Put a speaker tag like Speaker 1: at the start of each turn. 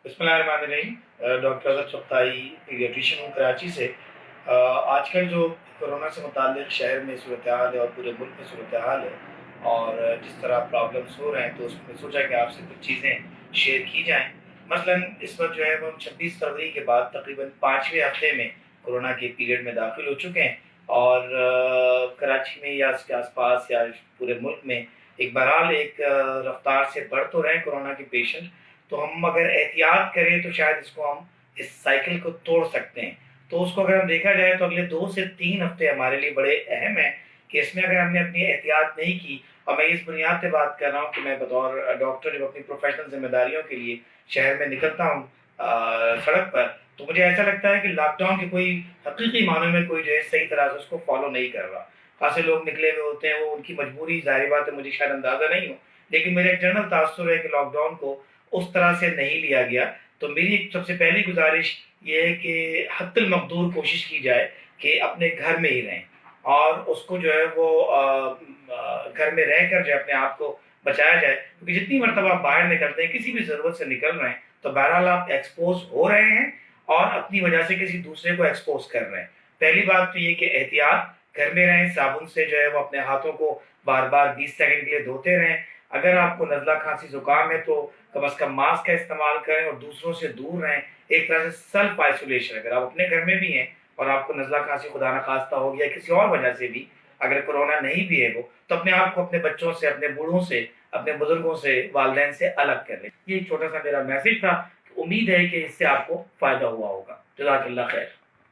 Speaker 1: बिस्मिल्लाहिर्रहमानिर्रहीम। Doctor Azhar Chagatai paediatrician हूँ कराची से। आजकल जो कोरोना से मुताल्लिक़ शहर में सूरत हाल है और पूरे मुल्क में सूरत हाल है और जिस तरह प्रॉब्लम्स हो रहे हैं, तो उसमें सोचा कि आपसे कुछ चीज़ें शेयर की जाएँ। मसलन इस वक़्त जो है वो हम 26 फरवरी के बाद तकरीबन 5वें हफ़्ते में कोरोना के पीरियड में दाखिल हो चुके हैं और कराची में या इसके आस-पास या पूरे मुल्क में एक बहरहाल एक रफ़्तार से बढ़ तो रहे हैं कोरोना के पेशेंट। तो हम अगर एहतियात करें तो शायद इसको हम इस साइकिल को तोड़ सकते हैं। तो उसको अगर हम देखा जाए तो अगले 2 से 3 हफ्ते हमारे लिए बड़े अहम हैं कि इसमें अगर हमने अपनी एहतियात नहीं की, और मैं इस बुनियाद पे बात कर रहा हूँ कि मैं बतौर डॉक्टर जब अपनी प्रोफेशनल ज़िम्मेदारियों के लिए शहर में निकलता हूँ सड़क पर, तो मुझे ऐसा लगता है कि लॉकडाउन के कोई हकीकी मानों में कोई जो है सही तरह से उसको फॉलो नहीं कर रहा। खासे लोग निकले हुए होते हैं, वो उनकी मजबूरी, ज़ाहिर बात है मुझे शायद अंदाज़ा नहीं हो, लेकिन मेरा एक जनरल तासुर है कि लॉकडाउन को उस तरह से नहीं लिया गया। तो मेरी सबसे पहली गुजारिश ये है कि हद्दुल मक़दूर कोशिश की जाए कि अपने घर में ही रहें और उसको जो है वो घर में रहकर जो है अपने आप को बचाया जाए, क्योंकि जितनी मर्तबा आप बाहर निकलते हैं, किसी भी ज़रूरत से निकल रहे हैं, तो बहरहाल आप एक्सपोज़ हो रहे हैं और अपनी वजह से किसी दूसरे को एक्सपोज़ कर रहे हैं। पहली बात तो ये कि एहतियात, घर में रहें, साबुन से जो है वो अपने हाथों को बार-बार 20 सेकंड के लिए धोते रहें। अगर आपको नज़ला, खाँसी, ज़ुकाम है तो कम से कम मास्क का इस्तेमाल करें और दूसरों से दूर रहें। एक तरह से सेल्फ आइसोलेशन, अगर आप अपने घर में भी हैं और आपको नज़ला, खाँसी खुदा न खास्ता हो गया किसी और वजह से भी, अगर कोरोना नहीं भी है वो, तो अपने आप को अपने बच्चों से, अपने बूढ़ों से, अपने बुजुर्गों से, वालिदैन से अलग कर लें। ये छोटा सा मेरा मैसेज था। उम्मीद है कि इससे आपको फ़ायदा हुआ होगा। जज़ाकल्लाह खैर।